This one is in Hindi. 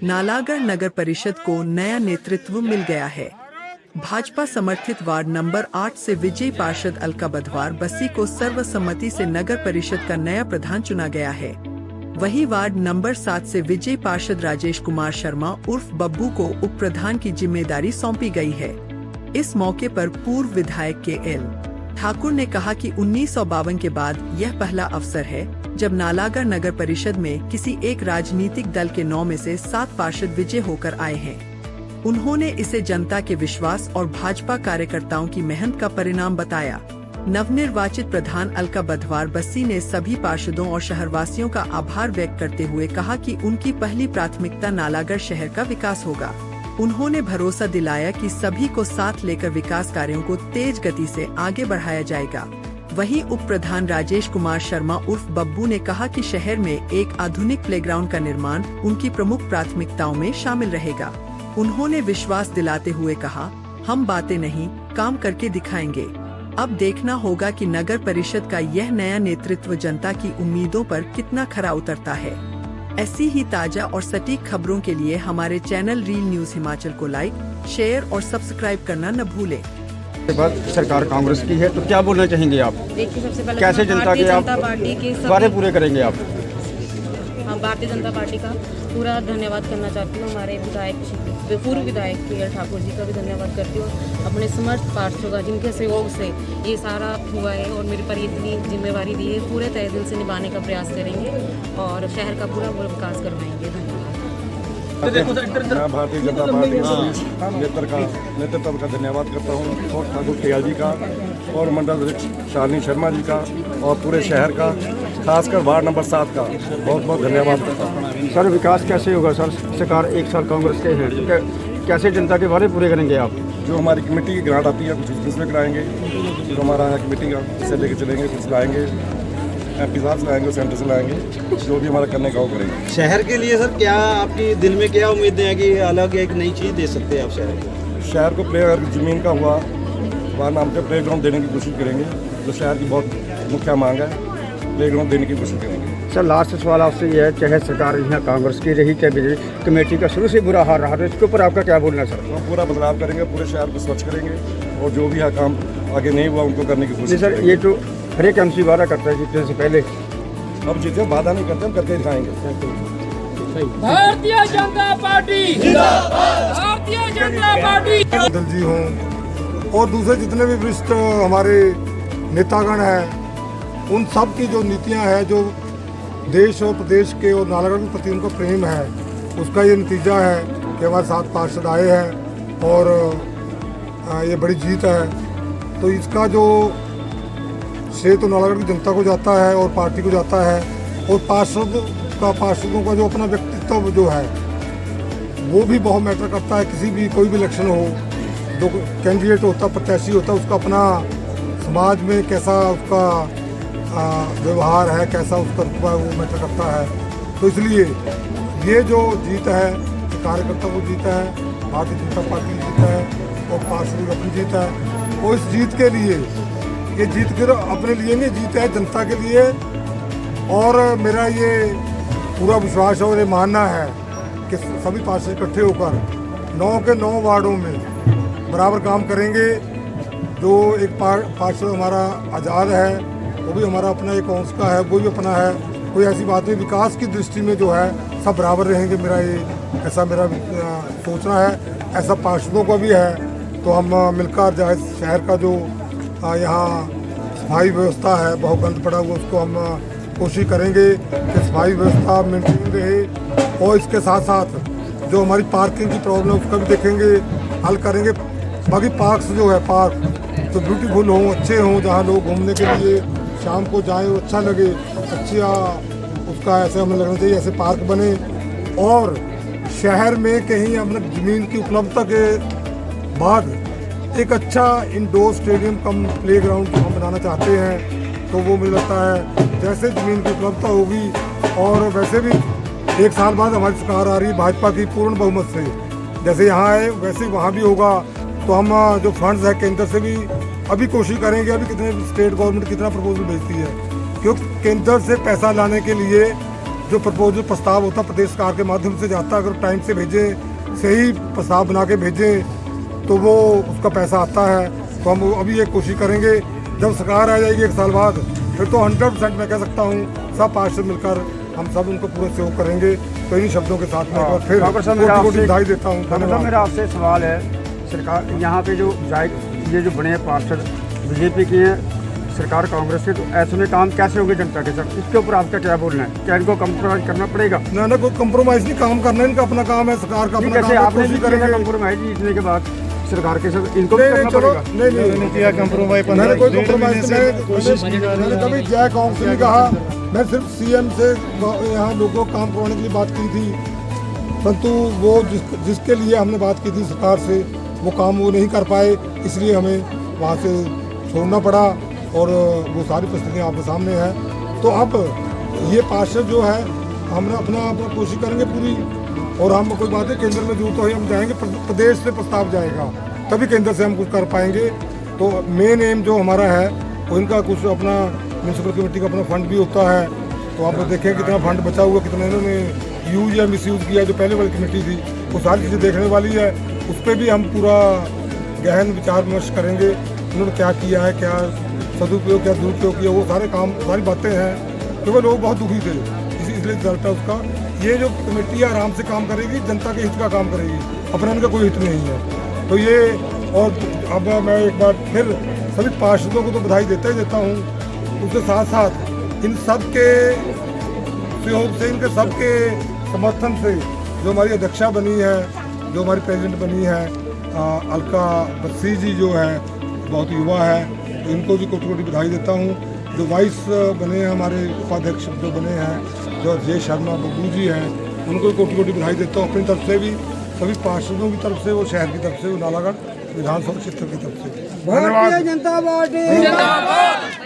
नालागढ़ नगर परिषद को नया नेतृत्व मिल गया है। भाजपा समर्थित वार्ड नंबर 8 से विजयी पार्षद अलका बधवार बस्सी को सर्वसम्मति से नगर परिषद का नया प्रधान चुना गया है। वहीं वार्ड नंबर 7 से विजयी पार्षद राजेश कुमार शर्मा उर्फ बब्बू को उप प्रधान की जिम्मेदारी सौंपी गई है। इस मौके पर पूर्व विधायक के.एल. ठाकुर ने कहा कि 1952 के बाद यह पहला अवसर है जब नालागढ़ नगर परिषद में किसी एक राजनीतिक दल के 9 में से 7 पार्षद विजय होकर आए हैं। उन्होंने इसे जनता के विश्वास और भाजपा कार्यकर्ताओं की मेहनत का परिणाम बताया। नवनिर्वाचित प्रधान अलका बधवार बस्सी ने सभी पार्षदों और शहरवासियों का आभार व्यक्त करते हुए कहा कि उनकी पहली प्राथमिकता नालागढ़ शहर का विकास होगा। उन्होंने भरोसा दिलाया कि सभी को साथ लेकर विकास कार्यों को तेज गति से आगे बढ़ाया जाएगा। वहीं उप प्रधान राजेश कुमार शर्मा उर्फ बब्बू ने कहा कि शहर में एक आधुनिक प्लेग्राउंड का निर्माण उनकी प्रमुख प्राथमिकताओं में शामिल रहेगा। उन्होंने विश्वास दिलाते हुए कहा, हम बातें नहीं, काम करके दिखाएंगे। अब देखना होगा कि नगर परिषद का यह नया नेतृत्व जनता की उम्मीदों पर कितना खरा उतरता है। ऐसी ही ताजा और सटीक खबरों के लिए हमारे चैनल रील न्यूज हिमाचल को लाइक, शेयर और सब्सक्राइब करना न भूलें। सरकार कांग्रेस की है तो क्या बोलना चाहेंगे आप? देखिए, सबसे पहले कैसे जनता पार्टी के वादे पूरे करेंगे आप? हाँ, भारतीय जनता पार्टी का पूरा धन्यवाद करना चाहती हूँ। हमारे पूर्व विधायक के.एल. ठाकुर जी का भी धन्यवाद करती हूँ, अपने समर्थ पार्षदों का जिनके सहयोग से ये सारा हुआ है और मेरे पर इतनी जिम्मेवारी दी है। पूरे तहे दिल से निभाने का प्रयास करेंगे और शहर का पूरा विकास करवाएंगे। धन्यवाद। मैं भारतीय जनता पार्टी के नेतृत्व का धन्यवाद करता हूँ और ठाकुर के.एल. जी का और मंडल अध्यक्ष शालिनी शर्मा जी का और पूरे शहर का, खासकर वार्ड नंबर 7 का बहुत बहुत धन्यवाद करता हूँ। सर, विकास कैसे होगा सर? सरकार 1 साल कांग्रेस के है, कैसे जनता के वादे पूरे करेंगे आप? जो हमारी कमेटी की ग्रांट आती है कुछ उसमें कराएंगे, जो हमारा है कमेटी का उससे लेके चलेंगे, कुछ लाएंगे, MP साहब से लाएंगे, सेंटर से लाएंगे, जो भी हमारा करने का वो करेंगे। शहर के लिए सर क्या आपकी दिल में क्या उम्मीदें हैं कि अलग एक नई चीज़ दे सकते हैं आप शहर को? शहर को प्ले अगर ज़मीन का हुआ वहाँ नाम पे प्ले ग्राउंड देने की कोशिश करेंगे, जो शहर की बहुत मुख्य मांग है, प्ले ग्राउंड देने की कोशिश करेंगे। सर, लास्ट सवाल आपसे यह है, चाहे सरकार यहाँ कांग्रेस की रही चाहे बीजेपी, कमेटी का शुरू से बुरा हाल रहा है, इसके ऊपर आपका क्या बोलना सर? हम पूरा बदलाव करेंगे, पूरे शहर को स्वच्छ करेंगे और जो भी है काम आगे नहीं हुआ उनको करने की कोशिश सर, ये तो हर एक MC वादा करता है जीतने से पहले। हम जीते वादा नहीं करते, हम करके दिखाएंगे। भारतीय जनता पार्टी जिंदाबाद, भारतीय जनता पार्टी। दल जी हों और दूसरे जितने भी वरिष्ठ हमारे नेतागण हैं, उन सब की जो नीतियां हैं, जो देश और प्रदेश के और नालागढ़ के प्रति उनका प्रेम है, उसका ये नतीजा है कि हमारे 7 पार्षद आए हैं और ये बड़ी जीत है। तो इसका जो श्रेय तो नालागढ़ की जनता को जाता है और पार्टी को जाता है, और पार्षदों का जो अपना व्यक्तित्व जो है वो भी बहुत मैटर करता है। किसी भी कोई भी इलेक्शन हो, जो कैंडिडेट होता, प्रत्याशी होता, उसका अपना समाज में कैसा उसका व्यवहार है, कैसा उसका रुतबा है, वो मैटर करता है। तो इसलिए ये जो जीत है, कार्यकर्ता को जीत है, भारतीय जनता पार्टी की जीत है और पार्षद की अपनी जीत है। और इस जीत के लिए, ये जीत के अपने लिए नहीं, जीत है जनता के लिए। और मेरा ये पूरा विश्वास और ये मानना है कि सभी पार्षद इकट्ठे होकर 9 के 9 वार्डों में बराबर काम करेंगे। जो एक पार्षद हमारा आज़ाद है, वो भी हमारा अपना एक अंश का है, वो भी अपना है। कोई ऐसी बात नहीं, विकास की दृष्टि में जो है सब बराबर रहेंगे। मेरा ये ऐसा मेरा सोचना है, ऐसा पार्षदों का भी है। तो हम मिलकर जो है शहर का जो यहाँ सफाई व्यवस्था है, बहुत गंद पड़ा हुआ, उसको हम कोशिश करेंगे कि सफाई व्यवस्था मेंटेन रहे। और इसके साथ साथ जो हमारी पार्किंग की प्रॉब्लम उसका भी देखेंगे, हल करेंगे। बाकी पार्क्स जो है, पार्क तो ब्यूटीफुल हों, अच्छे हों, जहाँ लोग घूमने के लिए शाम को जाएं और अच्छा लगे, अच्छा उसका ऐसे हमें लगना चाहिए, ऐसे पार्क बने। और शहर में कहीं अपने ज़मीन की उपलब्धता के बाद एक अच्छा इंडोर स्टेडियम कम प्ले ग्राउंड जो हम बनाना चाहते हैं, तो वो मुझे लगता है जैसे ज़मीन की उपलब्धता होगी। और वैसे भी 1 साल बाद हमारी सरकार आ रही है भाजपा की पूर्ण बहुमत से, जैसे यहाँ है वैसे वहाँ भी होगा। तो हम जो फंड्स है केंद्र से भी अभी कोशिश करेंगे। अभी कितने स्टेट गवर्नमेंट कितना प्रपोजल भेजती है, क्योंकि केंद्र से पैसा लाने के लिए जो प्रपोजल प्रस्ताव होता प्रदेश सरकार के माध्यम से जाता, अगर टाइम से भेजें, सही प्रस्ताव बना के भेजें तो वो उसका पैसा आता है। तो हम अभी ये कोशिश करेंगे, जब सरकार आ जाएगी 1 साल बाद, फिर तो 100% मैं कह सकता हूँ सब पार्षद मिलकर हम सब उनको पूरा सहयोग करेंगे। तो इन्हीं शब्दों के साथ में एक बार फिर डॉक्टर साहब, मेरा कोटि-कोटि आपसे- बधाई देता हूँ। डॉक्टर साहब, मेरा आपसे सवाल है, सरकार यहाँ पे जो ये जो बने हैं पार्षद बीजेपी के हैं, सरकार कांग्रेस के, तो ऐसे में काम कैसे होंगे जनता के साथ? इसके ऊपर आपका क्या बोलना है? क्या इनको कम्प्रोमाइज करना पड़ेगा? ना कोई कंप्रोमाइज नहीं, काम करना इनका अपना काम है, सरकार का अपना कैसे काम है, आपने कोशिश भी करेंगे करेंगे। कम्प्रोमाइज जीतने के बाद सरकार के साथ इनको भी नहीं करना चलो, पड़ेगा? नहीं किया कंप्रोमाइज, मैंने कोई कंप्रोमाइज मैंने कभी जय कांग्रेस नहीं कहा। मैं सिर्फ सीएम से यहाँ लोगों को काम करवाने के लिए बात की थी, परंतु वो जिसके लिए हमने बात की थी सरकार से, वो काम वो नहीं कर पाए, इसलिए हमें वहाँ से छोड़ना पड़ा और वो सारी परिस्थितियाँ आपके सामने है। तो अब ये पार्षद जो है हमने अपना कोशिश करेंगे पूरी, और हम कोई बात है केंद्र में जरूरत है हम जाएंगे, प्रदेश से प्रस्ताव जाएगा तभी केंद्र से हम कुछ कर पाएंगे। तो मेन एम जो हमारा है वो इनका कुछ अपना म्यूनसिपल कमेटी का अपना फंड भी होता है, तो आप देखें कितना फंड बचा हुआ, कितना इन्होंने यूज या मिसयूज किया। जो पहले वाली कमेटी थी वो सारी चीज़ें देखने वाली है, उस पर भी हम पूरा गहन विचार विमर्श करेंगे, उन्होंने क्या किया है, क्या सदुपयोग क्या दुरुपयोग किया, वो सारे काम सारी बातें हैं, क्योंकि लोग बहुत दुखी थे, इसलिए रिजल्ट है उसका। ये जो कमेटी आराम से काम करेगी, जनता के हित का काम करेगी, अपना इनका कोई हित नहीं है। तो ये, और अब मैं एक बार फिर सभी पार्षदों को तो बधाई देता ही देता हूँ, उसके साथ साथ इन सब के सहयोग से, इनके सब के समर्थन से जो हमारी अध्यक्षा बनी है, जो हमारी प्रेसिडेंट बनी है अलका बस्सी जी, जो है बहुत युवा है, तो इनको भी कोटि-कोटि बधाई देता हूँ। जो वाइस बने हैं हमारे उपाध्यक्ष जो बने हैं, जो अजय शर्मा बब्बू जी हैं, उनको कोटि-कोटि बधाई देता हूँ अपनी तरफ से भी, सभी पार्षदों की तरफ से, वो शहर की तरफ से, वो नालागढ़ विधानसभा क्षेत्र की तरफ से। भारतीय जनता पार्टी जिंदाबाद।